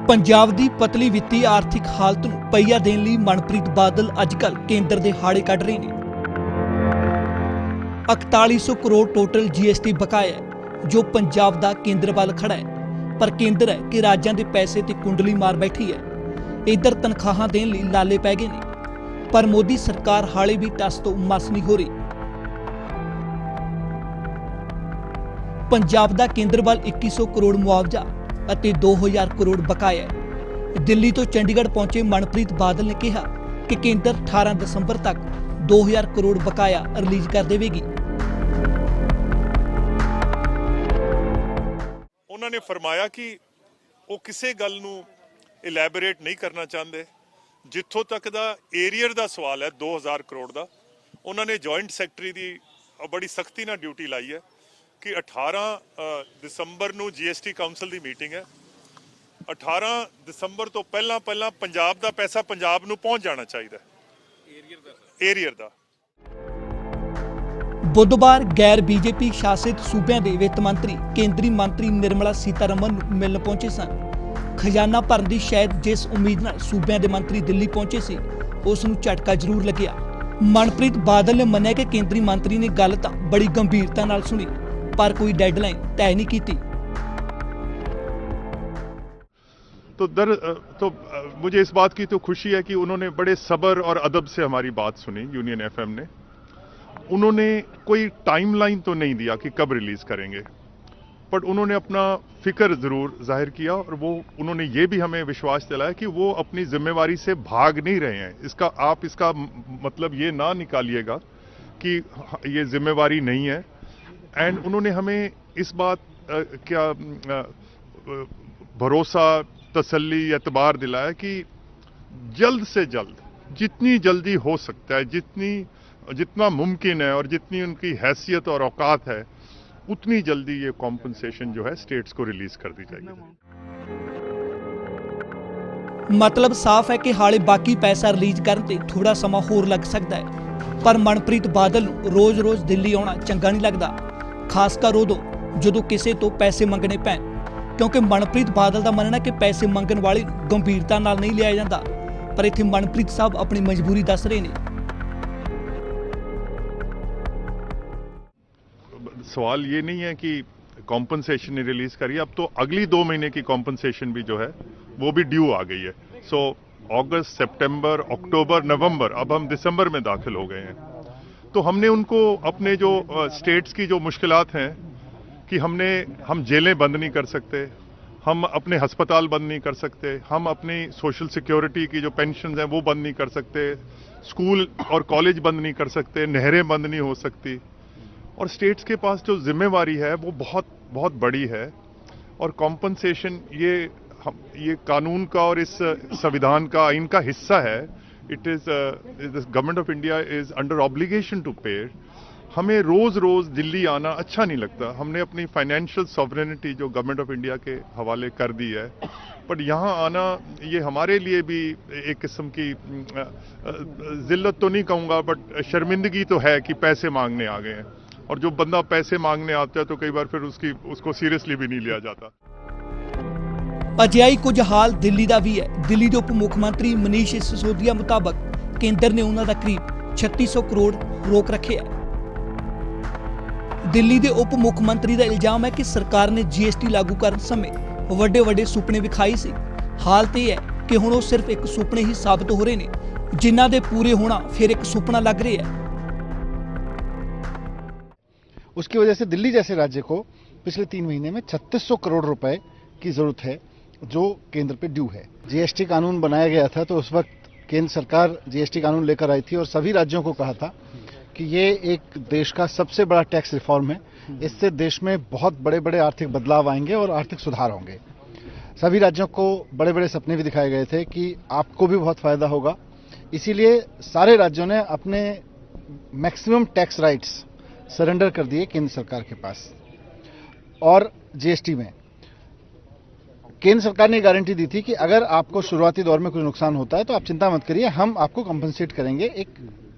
ਪੰਜਾਬ ਦੀ ਪਤਲੀ ਵਿੱਤੀ ਆਰਥਿਕ ਹਾਲਤ ਨੂੰ ਪਈਆ ਦੇਣ ਲਈ ਮਨਪ੍ਰੀਤ ਬਾਦਲ ਅੱਜਕੱਲ ਕੇਂਦਰ ਦੇ ਹਾੜੇ ਕੱਢ ਰਹੇ ਨੇ। 4100 ਕਰੋੜ ਟੋਟਲ GST ਬਕਾਇਆ ਹੈ ਜੋ ਪੰਜਾਬ ਦਾ ਕੇਂਦਰ ਵੱਲ ਖੜਾ ਹੈ, ਪਰ ਕੇਂਦਰ ਹੈ ਕਿ ਰਾਜਾਂ ਦੇ ਪੈਸੇ ਤੇ ਕੁੰਡਲੀ ਮਾਰ ਬੈਠੀ ਹੈ। ਇਧਰ ਤਨਖਾਹਾਂ ਦੇਣ ਲਈ ਲਾਲੇ ਪੈ ਗਏ ਨੇ, ਪਰ ਮੋਦੀ ਸਰਕਾਰ ਹਾਲੇ ਵੀ ਟਸ ਤੋਂ ਮਸ ਨਹੀਂ ਹੋ ਰਹੀ। ਪੰਜਾਬ ਦਾ ਕੇਂਦਰ ਵੱਲ 2100 ਕਰੋੜ ਮੁਆਵਜ਼ਾ ਅਤੇ 2000 ਕਰੋੜ ਬਕਾਇਆ ਹੈ। ਦਿੱਲੀ ਤੋਂ ਚੰਡੀਗੜ੍ਹ ਪਹੁੰਚੇ ਮਨਪ੍ਰੀਤ ਬਾਦਲ ਨੇ ਕਿਹਾ ਕਿ ਕੇਂਦਰ 18 ਦਸੰਬਰ ਤੱਕ 2000 ਕਰੋੜ ਬਕਾਇਆ ਰਿਲੀਜ਼ ਕਰ ਦੇਵੇਗੀ। ਉਹਨਾਂ ਨੇ ਫਰਮਾਇਆ ਕਿ ਉਹ ਕਿਸੇ ਗੱਲ ਨੂੰ ਇਲੈਬੋਰੇਟ ਨਹੀਂ ਕਰਨਾ ਚਾਹੁੰਦੇ। ਜਿੱਥੋਂ ਤੱਕ ਦਾ ਏਰੀਅਰ ਦਾ ਸਵਾਲ ਹੈ 2000 ਕਰੋੜ ਦਾ, ਉਹਨਾਂ ਨੇ ਜੁਆਇੰਟ ਸੈਕਟਰੀ ਦੀ ਬੜੀ ਸਖਤੀ ਨਾਲ ਡਿਊਟੀ ਲਾਈ ਹੈ ਕਿ 18 ਦਸੰਬਰ ਨੂੰ GST ਕਾਉਂਸਲ ਦੀ ਮੀਟਿੰਗ ਹੈ। 18 ਦਸੰਬਰ ਤੋਂ ਪਹਿਲਾਂ ਪੰਜਾਬ ਦਾ ਪੈਸਾ ਪੰਜਾਬ ਨੂੰ ਪਹੁੰਚ ਜਾਣਾ ਚਾਹੀਦਾ ਹੈ, ਏਰੀਅਰ ਦਾ। ਬੁੱਧਵਾਰ ਗੈਰ BJP ਸ਼ਾਸਿਤ ਸੂਬਿਆਂ ਦੇ ਵਿੱਤ ਮੰਤਰੀ ਕੇਂਦਰੀ ਮੰਤਰੀ ਨਿਰਮਲਾ ਸੀਤਾਰਮਨ ਨੂੰ ਮਿਲਣ ਪਹੁੰਚੇ ਸਨ। ਖਜ਼ਾਨਾ ਭਰਨ ਦੀ ਸ਼ਾਇਦ ਜਿਸ ਉਮੀਦ ਨਾਲ ਸੂਬਿਆਂ ਦੇ ਮੰਤਰੀ ਦਿੱਲੀ ਪਹੁੰਚੇ ਸੀ, ਉਸ ਨੂੰ ਝਟਕਾ ਜ਼ਰੂਰ ਲੱਗਿਆ। ਮਨਪ੍ਰੀਤ ਬਾਦਲ ਨੇ ਮੰਨਿਆ ਕਿ ਕੇਂਦਰੀ ਮੰਤਰੀ ਨੇ ਗੱਲ ਤਾਂ ਬੜੀ ਗੰਭੀਰਤਾ ਨਾਲ ਸੁਣੀ, पर कोई डेडलाइन तय नहीं की थी। तो मुझे इस बात की तो खुशी है कि उन्होंने बड़े सब्र और अदब से हमारी बात सुनी। यूनियन FM ने उन्होंने कोई टाइमलाइन तो नहीं दिया कि कब रिलीज करेंगे, बट उन्होंने अपना फिक्र जरूर जाहिर किया और वो उन्होंने ये भी हमें विश्वास दिलाया कि वो अपनी जिम्मेवारी से भाग नहीं रहे हैं। आप इसका मतलब ये ना निकालिएगा कि ये जिम्मेवारी नहीं है। एंड उन्होंने हमें इस बात क्या भरोसा, तसल्ली, एतबार दिलाया कि जल्द से जल्द, जितनी जल्दी हो सकता है, जितना मुमकिन है और जितनी उनकी हैसियत और औकात है, उतनी जल्दी ये कॉम्पनसेशन जो है स्टेट्स को रिलीज कर दी जाएगी। मतलब साफ है कि हाले बाकी पैसा रिलीज करने ते थोड़ा समा होर लग सकता है, पर मनप्रीत बादल रोज-रोज दिल्ली आना चंगा नहीं लगता, खासकर उदों ਜਦੋਂ ਕਿਸੇ ਤੋਂ ਪੈਸੇ ਮੰਗਣੇ ਪੈਣ, ਕਿਉਂਕਿ ਮਨਪ੍ਰੀਤ ਬਾਦਲ ਦਾ ਮੰਨਣਾ ਕਿ ਪੈਸੇ ਮੰਗਣ ਵਾਲੇ ਨੂੰ ਗੰਭੀਰਤਾ ਨਾਲ ਨਹੀਂ ਲਿਆ ਜਾਂਦਾ। ਪਰ ਇੱਥੇ ਮਨਪ੍ਰੀਤ ਸਾਹਿਬ ਆਪਣੀ ਮਜਬੂਰੀ ਦੱਸ ਰਹੇ ਨੇ। सवाल ये नहीं है कि कॉम्पनसेशन नहीं रिलीज करी, अब तो अगली 2 महीने की कॉम्पनसेशन भी जो है वो भी ड्यू आ गई है। सो अगस्त, सितंबर, अक्टूबर, नवंबर, अब हम दिसंबर में दाखिल हो गए हैं। तो हमने उनको अपने जो स्टेट्स की जो मुश्किलात हैं कि हम जेलें बंद नहीं कर सकते, हम अपने अस्पताल बंद नहीं कर सकते, हम अपनी सोशल सिक्योरिटी की जो पेंशन हैं वो बंद नहीं कर सकते, स्कूल और कॉलेज बंद नहीं कर सकते, नहरें बंद नहीं हो सकती। और स्टेट्स के पास जो जिम्मेवारी है वो बहुत बहुत बड़ी है। और कॉम्पनसेशन ये कानून का और इस संविधान का, इनका हिस्सा है। It is the government of India is under obligation to pay. हमें रोज रोज दिल्ली आना अच्छा नहीं लगता। हमने अपनी फाइनेंशियल सॉवरेनिटी जो गवर्नमेंट ऑफ इंडिया के हवाले कर दी है, बट यहाँ आना ये हमारे लिए भी एक किस्म की जिल्लत तो नहीं कहूँगा, बट शर्मिंदगी तो है कि पैसे मांगने आ गए हैं। और जो बंदा पैसे मांगने आता है तो कई बार फिर उसको सीरियसली भी नहीं लिया जाता। ਅਜਿਹਾ ਹੀ ਕੁਝ ਹਾਲ ਦਿੱਲੀ ਦਾ ਵੀ ਹੈ। ਦਿੱਲੀ ਦੇ ਉਪ ਮੁੱਖ ਮੰਤਰੀ ਮਨੀਸ਼ ਸਿਸੋਦੀਆ ਮੁਤਾਬਕ ਕੇਂਦਰ ਨੇ ਉਹਨਾਂ ਦਾ ਕਰੀਬ 3600 ਕਰੋੜ ਰੋਕ ਰੱਖਿਆ ਹੈ। ਦਿੱਲੀ ਦੇ ਉਪ ਮੁੱਖ ਮੰਤਰੀ ਦਾ ਇਲਜ਼ਾਮ ਹੈ ਕਿ ਸਰਕਾਰ ਨੇ GST ਲਾਗੂ ਕਰਨ ਸਮੇਂ ਵੱਡੇ ਸੁਪਨੇ ਵਿਖਾਈ ਸੀ। ਹਾਲਤ ਇਹ ਹੈ ਕਿ ਹੁਣ ਉਹ ਸਿਰਫ ਇੱਕ ਸੁਪਨੇ ਹੀ ਸਾਬਤ ਹੋ ਰਹੇ ਨੇ, ਜਿਨ੍ਹਾਂ ਦੇ ਪੂਰੇ ਹੋਣਾ ਫਿਰ ਇੱਕ ਸੁਪਨਾ ਲੱਗ ਰਿਹਾ ਹੈ। उसकी वजह से दिल्ली जैसे राज्य को पिछले 3 महीने में 3600 करोड़ रुपए की जरूरत है जो केंद्र पे ड्यू है। GST कानून बनाया गया था तो उस वक्त केंद्र सरकार GST कानून लेकर आई थी और सभी राज्यों को कहा था कि ये एक देश का सबसे बड़ा टैक्स रिफॉर्म है, इससे देश में बहुत बड़े आर्थिक बदलाव आएंगे और आर्थिक सुधार होंगे। सभी राज्यों को बड़े सपने भी दिखाए गए थे कि आपको भी बहुत फायदा होगा। इसीलिए सारे राज्यों ने अपने मैक्सिमम टैक्स राइट्स सरेंडर कर दिए केंद्र सरकार के पास। और GST में केंद्र सरकार ने गारंटी दी थी कि अगर आपको शुरुआती दौर में कुछ नुकसान होता है तो आप चिंता मत करिए, हम आपको कंपनसेट करेंगे एक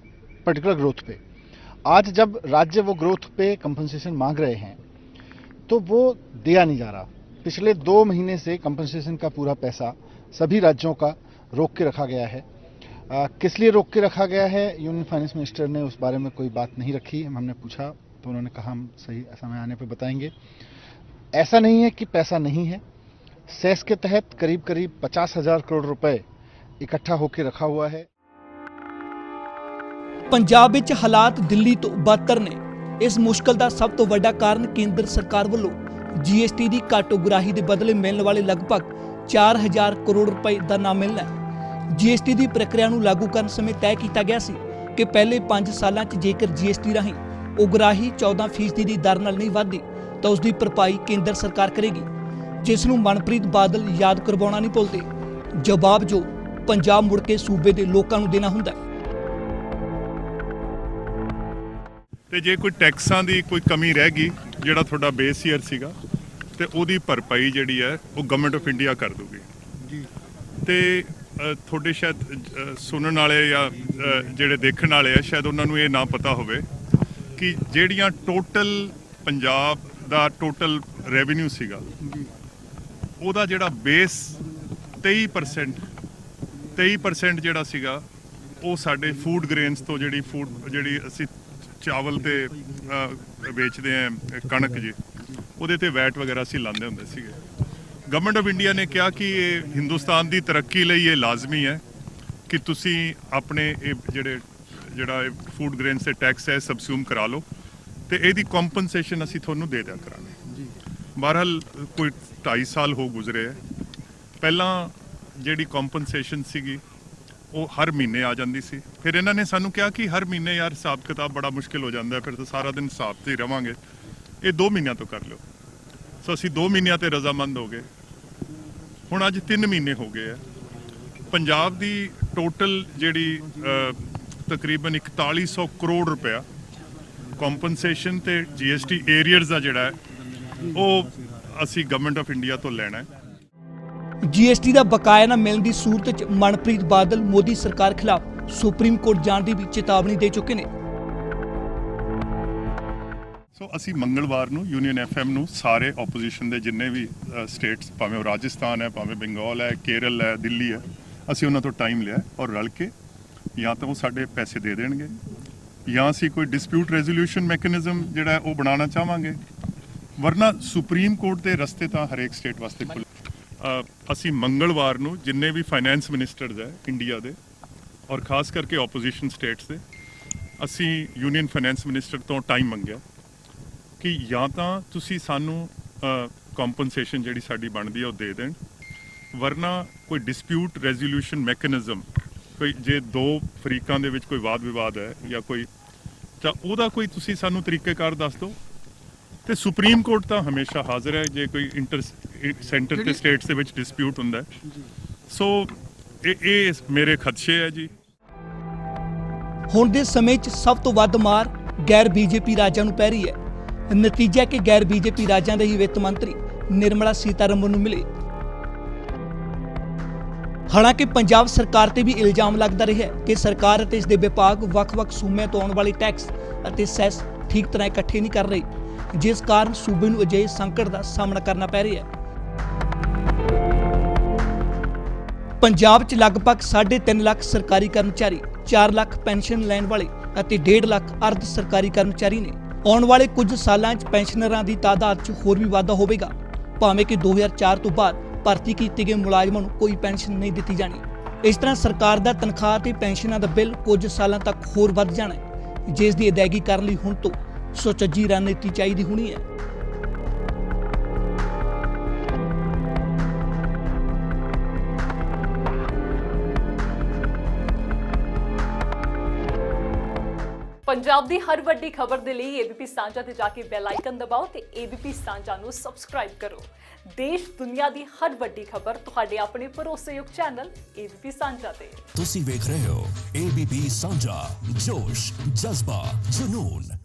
पर्टिकुलर ग्रोथ पे। आज जब राज्य वो ग्रोथ पे कंपनसेशन मांग रहे हैं तो वो दिया नहीं जा रहा। पिछले 2 महीने से कंपनसेशन का पूरा पैसा सभी राज्यों का रोक के रखा गया है। किस लिए रोक के रखा गया है, यूनियन फाइनेंस मिनिस्टर ने उस बारे में कोई बात नहीं रखी। हमने पूछा तो उन्होंने कहा हम सही समय आने पर बताएंगे। ऐसा नहीं है कि पैसा नहीं है। सेस के तहत करीब 50,000 करोड़ रुपए इकट्ठा होकर रखा हुआ है। ਪੰਜਾਬ ਵਿੱਚ ਹਾਲਾਤ ਦਿੱਲੀ ਤੋਂ ਬਦਤਰ ਨੇ। ਇਸ ਮੁਸ਼ਕਲ ਦਾ ਸਭ ਤੋਂ ਵੱਡਾ ਕਾਰਨ ਕੇਂਦਰ ਸਰਕਾਰ ਵੱਲੋਂ GST ਦੀ ਘੱਟ ਉਗਰਾਹੀ ਦੇ ਬਦਲੇ ਮਿਲਣ ਵਾਲੇ ਲਗਭਗ 4,000 ਕਰੋੜ ਰੁਪਏ ਦਾ ਨਾ ਮਿਲਣਾ ਹੈ। GST ਦੀ ਪ੍ਰਕਿਰਿਆ ਨੂੰ ਲਾਗੂ ਕਰਨ ਸਮੇਂ ਤੈਅ ਕੀਤਾ ਗਿਆ ਸੀ ਕਿ ਪਹਿਲੇ 5 ਸਾਲਾਂ 'ਚ ਜੇਕਰ GST ਰਾਹੀਂ ਉਗਰਾਹੀ 14% ਦੀ ਦਰ ਨਾਲ ਨਹੀਂ ਵਧਦੀ ਤਾਂ ਉਸ ਦੀ ਭਰਪਾਈ ਕੇਂਦਰ ਸਰਕਾਰ ਕਰੇਗੀ, ਜਿਸ ਨੂੰ ਮਨਪ੍ਰੀਤ ਬਾਦਲ ਯਾਦ ਕਰਵਾਉਣਾ ਨਹੀਂ ਭੁੱਲਦੇ। ਜਵਾਬ ਜੋ ਪੰਜਾਬ ਮੁੜ ਕੇ ਸੂਬੇ ਦੇ ਲੋਕਾਂ ਨੂੰ ਦੇਣਾ ਹੁੰਦਾ ਹੈ। ਤੇ ਜੇ ਕੋਈ ਟੈਕਸਾਂ ਦੀ ਕੋਈ ਕਮੀ ਰਹਿ ਗਈ ਜਿਹੜਾ ਤੁਹਾਡਾ ਬੇਸ ਈਅਰ ਸੀਗਾ ਤੇ ਉਹਦੀ ਭਰਪਾਈ ਜਿਹੜੀ ਹੈ ਉਹ ਗਵਰਨਮੈਂਟ ਆਫ ਇੰਡੀਆ ਕਰ ਦੂਗੀ ਜੀ। ਤੇ ਤੁਹਾਡੇ ਸ਼ਾਇਦ ਸੁਣਨ ਵਾਲੇ ਜਾਂ ਜਿਹੜੇ ਦੇਖਣ ਵਾਲੇ ਆ ਸ਼ਾਇਦ ਉਹਨਾਂ ਨੂੰ ਇਹ ਨਾ ਪਤਾ ਹੋਵੇ ਕਿ ਜਿਹੜੀਆਂ ਟੋਟਲ ਪੰਜਾਬ ਦਾ ਟੋਟਲ ਰੈਵਨਿਊ ਸੀਗਾ ਉਹਦਾ ਜਿਹੜਾ ਬੇਸ 23% ਜਿਹੜਾ ਸੀਗਾ ਉਹ ਸਾਡੇ ਫੂਡ ਗ੍ਰੇਨਸ ਤੋਂ ਜਿਹੜੀ ਅਸੀਂ ਚਾਵਲ ਤੇ ਵੇਚਦੇ ਆ ਕਣਕ ਜੀ ਉਹਦੇ ਤੇ ਵੈਟ ਵਗੈਰਾ ਅਸੀਂ ਲਾਉਂਦੇ ਹੁੰਦੇ ਸੀਗੇ। ਗਵਰਨਮੈਂਟ ਆਫ ਇੰਡੀਆ ਨੇ ਕਿਹਾ ਕਿ ਇਹ ਹਿੰਦੁਸਤਾਨ ਦੀ ਤਰੱਕੀ ਲਈ ਇਹ ਲਾਜ਼ਮੀ ਹੈ ਕਿ ਤੁਸੀਂ ਆਪਣੇ ਇਹ ਜਿਹੜਾ ਫੂਡ ਗ੍ਰੇਨਸ ਤੇ ਟੈਕਸ ਹੈ ਸਬਸਿਊਮ ਕਰਾ ਲਓ ਤੇ ਇਹਦੀ ਕੰਪਨਸੇਸ਼ਨ ਅਸੀਂ ਤੁਹਾਨੂੰ ਦੇ ਦਿਆ ਕਰਾਂਗੇ। ਬਹਰਹਾਲ ਕੋਈ 2.5 ਸਾਲ ਹੋ ਗੁਜ਼ਰੇ ਹੈ। ਪਹਿਲਾਂ ਜਿਹੜੀ ਕੰਪਨਸੇਸ਼ਨ ਸੀਗੀ ਉਹ ਹਰ ਮਹੀਨੇ ਆ ਜਾਂਦੀ ਸੀ। ਫਿਰ ਇਹਨਾਂ ਨੇ ਸਾਨੂੰ ਕਿਹਾ ਕਿ ਹਰ ਮਹੀਨੇ ਯਾਰ ਹਿਸਾਬ ਕਿਤਾਬ ਬੜਾ ਮੁਸ਼ਕਿਲ ਹੋ ਜਾਂਦਾ, ਫਿਰ ਤਾਂ ਸਾਰਾ ਦਿਨ ਹਿਸਾਬ ਤੇ ਹੀ ਰਵਾਂਗੇ, ਇਹ 2 ਮਹੀਨਿਆਂ ਤੋਂ ਕਰ ਲਓ। ਸੋ ਅਸੀਂ 2 ਮਹੀਨਿਆਂ ਤੇ ਰਜ਼ਾਮੰਦ ਹੋ ਗਏ। ਹੁਣ ਅੱਜ 3 ਮਹੀਨੇ ਹੋ ਗਏ ਆ। ਪੰਜਾਬ ਦੀ ਟੋਟਲ ਜਿਹੜੀ ਤਕਰੀਬਨ 4100 ਕਰੋੜ ਰੁਪਇਆ ਕੰਪਨਸੇਸ਼ਨ ਤੇ GST ਏਰੀਅਰਸ ਦਾ ਜਿਹੜਾ ਹੈ ਉਹ ਅਸੀਂ ਗਵਰਨਮੈਂਟ ਆਫ ਇੰਡੀਆ ਤੋਂ ਲੈਣਾ ਹੈ। GST ਦਾ ਬਕਾਇਆ ਨਾ ਮਿਲਣ ਦੀ ਸੂਰਤ 'ਚ ਮਨਪ੍ਰੀਤ ਬਾਦਲ ਮੋਦੀ ਸਰਕਾਰ ਖਿਲਾਫ ਸੁਪਰੀਮ ਕੋਰਟ ਜਾਣ ਦੀ ਵੀ ਚੇਤਾਵਨੀ ਦੇ ਚੁੱਕੇ ਨੇ। ਸੋ ਅਸੀਂ ਮੰਗਲਵਾਰ ਨੂੰ ਯੂਨੀਅਨ FM ਨੂੰ ਸਾਰੇ ਆਪੋਜੀਸ਼ਨ ਦੇ ਜਿੰਨੇ ਵੀ ਸਟੇਟਸ, ਭਾਵੇਂ ਉਹ ਰਾਜਸਥਾਨ ਹੈ, ਭਾਵੇਂ ਬੰਗਾਲ ਹੈ, ਕੇਰਲ ਹੈ, ਦਿੱਲੀ ਹੈ, ਅਸੀਂ ਉਹਨਾਂ ਤੋਂ ਟਾਈਮ ਲਿਆ ਔਰ ਰਲ ਕੇ ਜਾਂ ਤਾਂ ਉਹ ਸਾਡੇ ਪੈਸੇ ਦੇ ਦੇਣਗੇ ਜਾਂ ਅਸੀਂ ਕੋਈ ਡਿਸਪਿਊਟ ਰੈਜ਼ੋਲੂਸ਼ਨ ਮੈਕੈਨਿਜ਼ਮ ਜਿਹੜਾ ਹੈ ਉਹ ਬਣਾਉਣਾ ਚਾਹਾਂਗੇ, ਵਰਨਾ ਸੁਪਰੀਮ ਕੋਰਟ ਦੇ ਰਸਤੇ ਤਾਂ ਹਰੇਕ ਸਟੇਟ ਵਾਸਤੇ ਖੁੱਲ੍ਹੇ। ਅਸੀਂ ਮੰਗਲਵਾਰ ਨੂੰ ਜਿੰਨੇ ਵੀ ਫਾਈਨੈਂਸ ਮਿਨਿਸਟਰਸ ਹੈ ਇੰਡੀਆ ਦੇ ਔਰ ਖਾਸ ਕਰਕੇ ਆਪੋਜੀਸ਼ਨ ਸਟੇਟਸ ਦੇ, ਅਸੀਂ ਯੂਨੀਅਨ ਫਾਈਨੈਂਸ ਮਿਨਿਸਟਰ ਤੋਂ ਟਾਈਮ ਮੰਗਿਆ ਕਿ ਜਾਂ ਤਾਂ ਤੁਸੀਂ ਸਾਨੂੰ ਕੰਪਨਸੇਸ਼ਨ ਜਿਹੜੀ ਸਾਡੀ ਬਣਦੀ ਹੈ ਉਹ ਦੇ ਦੇਣ, ਵਰਨਾ ਕੋਈ ਡਿਸਪਿਊਟ ਰੈਜ਼ੋਲੂਸ਼ਨ ਮੈਕੈਨਿਜ਼ਮ, ਕੋਈ ਜੇ 2 ਫਰੀਕਾਂ ਦੇ ਵਿੱਚ ਕੋਈ ਵਾਦ ਵਿਵਾਦ ਹੈ ਜਾਂ ਕੋਈ, ਤਾਂ ਉਹਦਾ ਕੋਈ ਤੁਸੀਂ ਸਾਨੂੰ ਤਰੀਕੇਕਾਰ ਦੱਸ ਦਿਓ। ਤੇ ਸੁਪਰੀਮ ਕੋਰਟ ਤਾਂ ਹਮੇਸ਼ਾ ਹਾਜ਼ਰ ਹੈ ਜੇ ਕੋਈ ਸੈਂਟਰ ਤੇ ਸਟੇਟਸ ਦੇ ਵਿੱਚ ਡਿਸਪਿਊਟ ਹੁੰਦਾ ਹੈ। ਸੋ ਇਹ ਮੇਰੇ ਖਦਸ਼ੇ ਹੈ ਜੀ। ਹੁਣ ਦੇ ਸਮੇਂ 'ਚ ਸਭ ਤੋਂ ਵੱਧ ਮਾਰ ਗੈਰ BJP ਰਾਜਾਂ ਨੂੰ ਪੈ ਰਹੀ ਹੈ। ਨਤੀਜਾ ਕਿ ਗੈਰ BJP ਰਾਜਾਂ ਦੇ ਹੀ ਵਿੱਤ ਮੰਤਰੀ ਨਿਰਮਲਾ ਸੀਤਾਰਮਨ ਨੂੰ ਮਿਲੇ। ਹਾਲਾਂਕਿ ਪੰਜਾਬ ਸਰਕਾਰ ਤੇ ਵੀ ਇਲਜ਼ਾਮ ਲੱਗਦਾ ਰਿਹਾ ਕਿ ਸਰਕਾਰ ਅਤੇ ਇਸ ਦੇ ਵਿਭਾਗ ਵੱਖ-ਵੱਖ ਸੂਬਿਆਂ ਤੋਂ ਆਉਣ ਵਾਲੇ ਟੈਕਸ ਅਤੇ ਸੈਸ ਠੀਕ ਤਰ੍ਹਾਂ ਇਕੱਠੇ ਨਹੀਂ ਕਰ ਰਹੇ, ਜਿਸ ਕਾਰਨ ਸੂਬੇ ਨੂੰ ਅਜਿਹੇ ਸੰਕਟ ਦਾ ਸਾਹਮਣਾ ਕਰਨਾ ਪੈ ਰਿਹਾ ਹੈ। ਪੰਜਾਬ 'ਚ ਲਗਭਗ 3.5 ਲੱਖ ਸਰਕਾਰੀ ਕਰਮਚਾਰੀ, 4 ਲੱਖ ਪੈਨਸ਼ਨ ਲੈਣ ਵਾਲੇ ਅਤੇ 1.5 ਲੱਖ ਅਰਧ ਸਰਕਾਰੀ ਕਰਮਚਾਰੀ ਨੇ। ਆਉਣ ਵਾਲੇ ਕੁਝ ਸਾਲਾਂ 'ਚ ਪੈਨਸ਼ਨਰਾਂ ਦੀ ਤਾਦਾਦ 'ਚ ਹੋਰ ਵੀ ਵਾਧਾ ਹੋਵੇਗਾ, ਭਾਵੇਂ ਕਿ 2004 ਤੋਂ ਬਾਅਦ ਭਰਤੀ ਕੀਤੇ ਗਏ ਮੁਲਾਜ਼ਮਾਂ ਨੂੰ ਕੋਈ ਪੈਨਸ਼ਨ ਨਹੀਂ ਦਿੱਤੀ ਜਾਣੀ। ਇਸ ਤਰ੍ਹਾਂ ਸਰਕਾਰ ਦਾ ਤਨਖਾਹ ਤੇ ਪੈਨਸ਼ਨਾਂ ਦਾ ਬਿੱਲ ਕੁਝ ਸਾਲਾਂ ਤੱਕ ਹੋਰ ਵੱਧ ਜਾਣਾ ਹੈ, ਜਿਸ ਦੀ ਅਦਾਇਗੀ ਕਰਨ ਲਈ ਹੁਣ ਤੋਂ ਸੁਚੱਜੀ ਰਣਨੀਤੀ ਚਾਹੀਦੀ ਹੋਣੀ ਹੈ। ਪੰਜਾਬ ਦੀ ਹਰ ਵੱਡੀ ਖਬਰ ਦੇ ਲਈ ABP ਸਾਂਝਾ ਤੇ ਜਾ ਕੇ ਬੈਲ ਆਈਕਨ ਦਬਾਓ ਤੇ ABP ਸਾਂਝਾ ਨੂੰ ਸਬਸਕ੍ਰਾਈਬ ਕਰੋ। ਦੇਸ਼ ਦੁਨੀਆ ਦੀ ਹਰ ਵੱਡੀ ਖਬਰ ਤੁਹਾਡੇ ਆਪਣੇ ਭਰੋਸੇਯੋਗ ਚੈਨਲ ABP ਸਾਂਝਾ ਤੇ। ਤੁਸੀਂ ਵੇਖ ਰਹੇ ਹੋ ABP ਸਾਂਝਾ, ਜੋਸ਼, ਜਜ਼ਬਾ, ਜਨੂਨ।